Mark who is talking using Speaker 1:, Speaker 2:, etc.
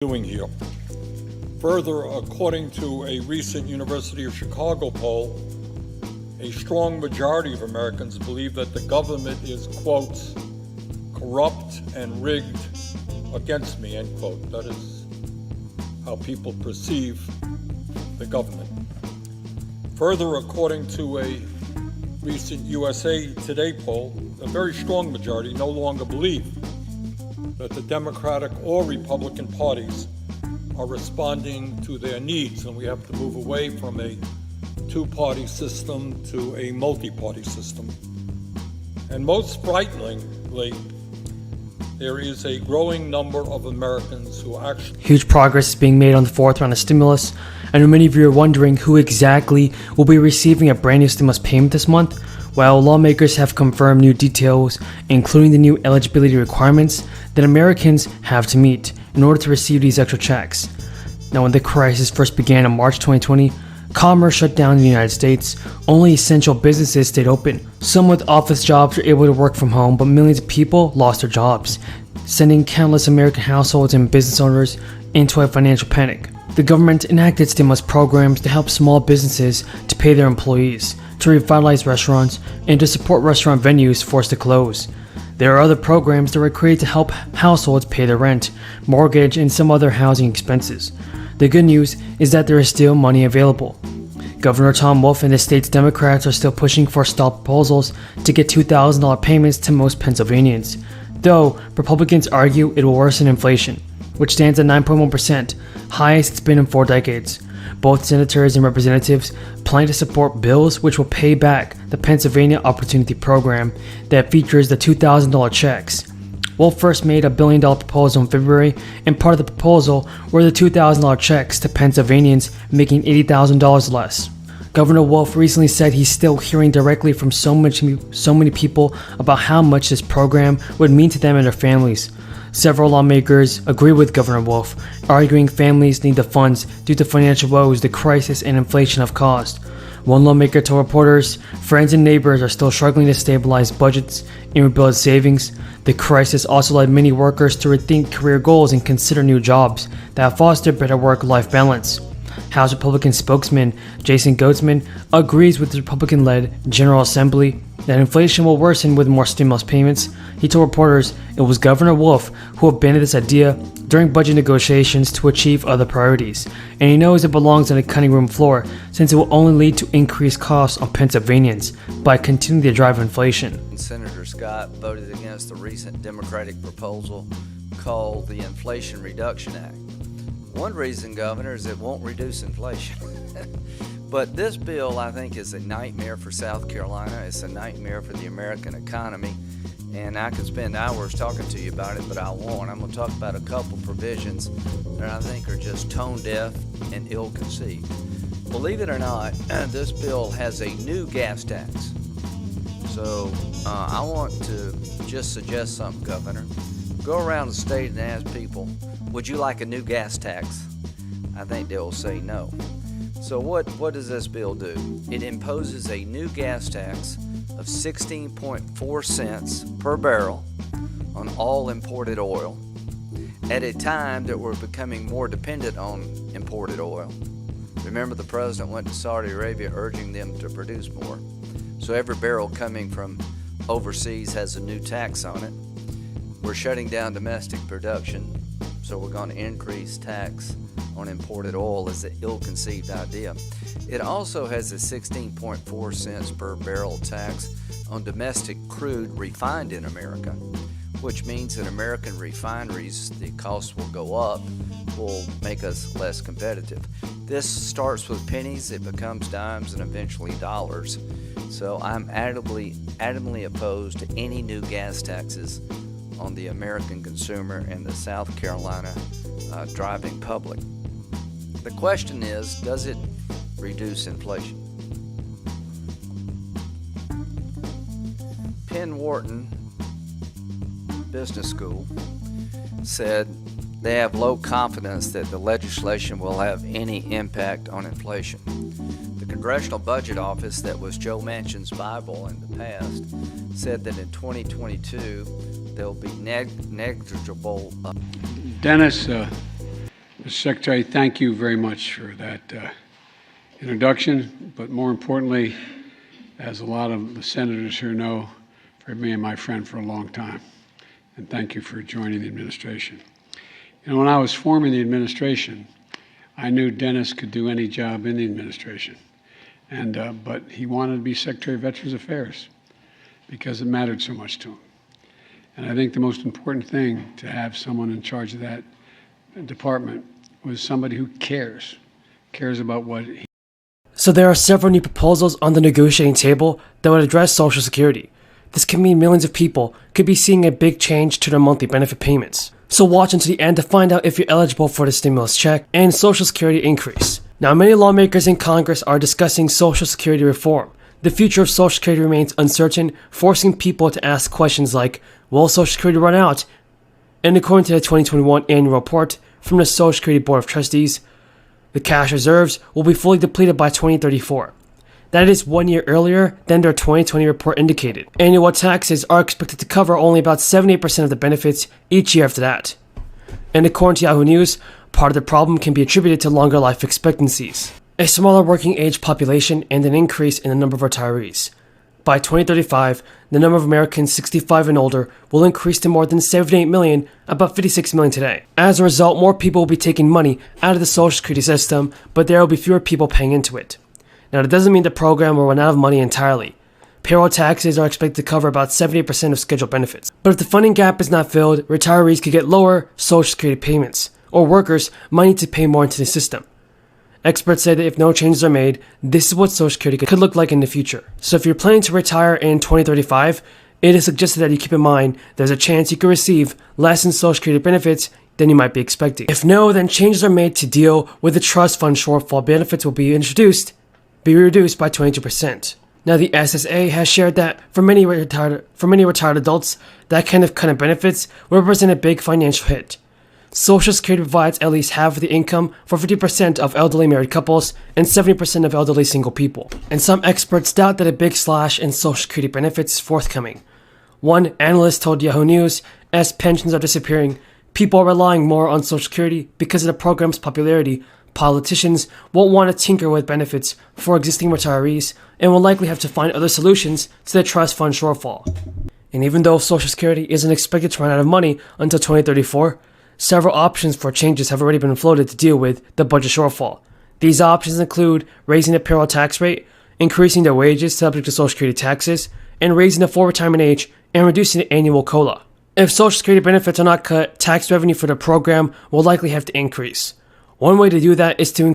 Speaker 1: Doing here. Further, according to a recent University of Chicago poll, a strong majority of Americans believe that the government is, quote, corrupt and rigged against me, end quote. That is how people perceive the government. Further, according to a recent USA Today poll, a very strong majority no longer believe that the Democratic or Republican parties are responding to their needs, and we have to move away from a two-party system to a multi-party system. And most frighteningly, there is a growing number of Americans who actually...
Speaker 2: Huge progress is being made on the fourth round of stimulus. I know many of you are wondering who exactly will be receiving a brand new stimulus payment this month. While lawmakers have confirmed new details, including the new eligibility requirements that Americans have to meet in order to receive these extra checks. Now, when the crisis first began in March 2020, commerce shut down in the United States. Only essential businesses stayed open. Some with office jobs were able to work from home, but millions of people lost their jobs, sending countless American households and business owners into a financial panic. The government enacted stimulus programs to help small businesses to pay their employees, to revitalize restaurants, and to support restaurant venues forced to close. There are other programs that were created to help households pay their rent, mortgage, and some other housing expenses. The good news is that there is still money available. Governor Tom Wolf and the state's Democrats are still pushing for stall proposals to get $2,000 payments to most Pennsylvanians, though Republicans argue it will worsen inflation, which stands at 9.1%, highest it's been in 4 decades. Both senators and representatives plan to support bills which will pay back the Pennsylvania Opportunity Program that features the $2,000 checks. Wolf first made a $1 billion proposal in February, and part of the proposal were the $2,000 checks to Pennsylvanians making $80,000 less. Governor Wolf recently said he's still hearing directly from so many people about how much this program would mean to them and their families. Several lawmakers agree with Governor Wolf, arguing families need the funds due to financial woes the crisis and inflation have caused. One lawmaker told reporters, friends and neighbors are still struggling to stabilize budgets and rebuild savings. The crisis also led many workers to rethink career goals and consider new jobs that foster better work-life balance. House Republican spokesman Jason Goatsman agrees with the Republican-led General Assembly that inflation will worsen with more stimulus payments. He told reporters it was Governor Wolf who abandoned this idea during budget negotiations to achieve other priorities, and he knows it belongs on the cutting room floor since it will only lead to increased costs on Pennsylvanians by continuing to drive inflation.
Speaker 3: Senator Scott voted against the recent Democratic proposal called the Inflation Reduction Act. One reason, Governor, is it won't reduce inflation. But this bill, I think, is a nightmare for South Carolina. It's a nightmare for the American economy. And I could spend hours talking to you about it, but I won't. I'm going to talk about a couple provisions that I think are just tone deaf and ill-conceived. Believe it or not, this bill has a new gas tax. So I want to just suggest something, Governor. Go around the state and ask people, would you like a new gas tax? I think they'll say no. So what does this bill do? It imposes a new gas tax of 16.4 cents per barrel on all imported oil at a time that we're becoming more dependent on imported oil. Remember, the president went to Saudi Arabia urging them to produce more. So every barrel coming from overseas has a new tax on it. We're shutting down domestic production, so we're going to increase tax on imported oil is an ill-conceived idea. It also has a 16.4 cents per barrel tax on domestic crude refined in America, which means that American refineries, the costs will go up, will make us less competitive. This starts with pennies, it becomes dimes, and eventually dollars. So I'm adamantly opposed to any new gas taxes on the American consumer and the South Carolina driving public. The question is, does it reduce inflation? Penn Wharton Business School said they have low confidence that the legislation will have any impact on inflation. The Congressional Budget Office, that was Joe Manchin's Bible in the past, said that in 2022 there will be negligible.
Speaker 4: Dennis, Mr. Secretary, thank you very much for that introduction, but more importantly, as a lot of the senators here know, for me and my friend for a long time. And thank you for joining the administration. You know, when I was forming the administration, I knew Dennis could do any job in the administration. But he wanted to be Secretary of Veterans Affairs because it mattered so much to him. And I think the most important thing to have someone in charge of that department was somebody who cares about what he.
Speaker 2: So there are several new proposals on the negotiating table that would address Social Security. This can mean millions of people could be seeing a big change to their monthly benefit payments. So watch until the end to find out if you're eligible for the stimulus check and Social Security increase. Now, many lawmakers in Congress are discussing Social Security reform. The future of Social Security remains uncertain, forcing people to ask questions like, will Social Security run out? And according to the 2021 annual report from the Social Security Board of Trustees, the cash reserves will be fully depleted by 2034. That is 1 year earlier than their 2020 report indicated. Annual taxes are expected to cover only about 78% of the benefits each year after that. And according to Yahoo News, part of the problem can be attributed to longer life expectancies, a smaller working age population, and an increase in the number of retirees. By 2035, the number of Americans 65 and older will increase to more than 78 million, about 56 million today. As a result, more people will be taking money out of the Social Security system, but there will be fewer people paying into it. Now, that doesn't mean the program will run out of money entirely. Payroll taxes are expected to cover about 70% of scheduled benefits. But if the funding gap is not filled, retirees could get lower Social Security payments, or workers might need to pay more into the system. Experts say that if no changes are made, this is what Social Security could look like in the future. So if you're planning to retire in 2035, it is suggested that you keep in mind there's a chance you could receive less in Social Security benefits than you might be expecting. If no, then changes are made to deal with the trust fund shortfall. Benefits will be reduced by 22%. Now, the SSA has shared that for many retired adults, that kind of cut in benefits will represent a big financial hit. Social Security provides at least half of the income for 50% of elderly married couples and 70% of elderly single people. And some experts doubt that a big slash in Social Security benefits is forthcoming. One analyst told Yahoo News, as pensions are disappearing, people are relying more on Social Security because of the program's popularity. Politicians won't want to tinker with benefits for existing retirees and will likely have to find other solutions to the trust fund shortfall. And even though Social Security isn't expected to run out of money until 2034, several options for changes have already been floated to deal with the budget shortfall. These options include raising the payroll tax rate, increasing their wages subject to Social Security taxes, and raising the full retirement age and reducing the annual COLA. If Social Security benefits are not cut, tax revenue for the program will likely have to increase. One way to do that is to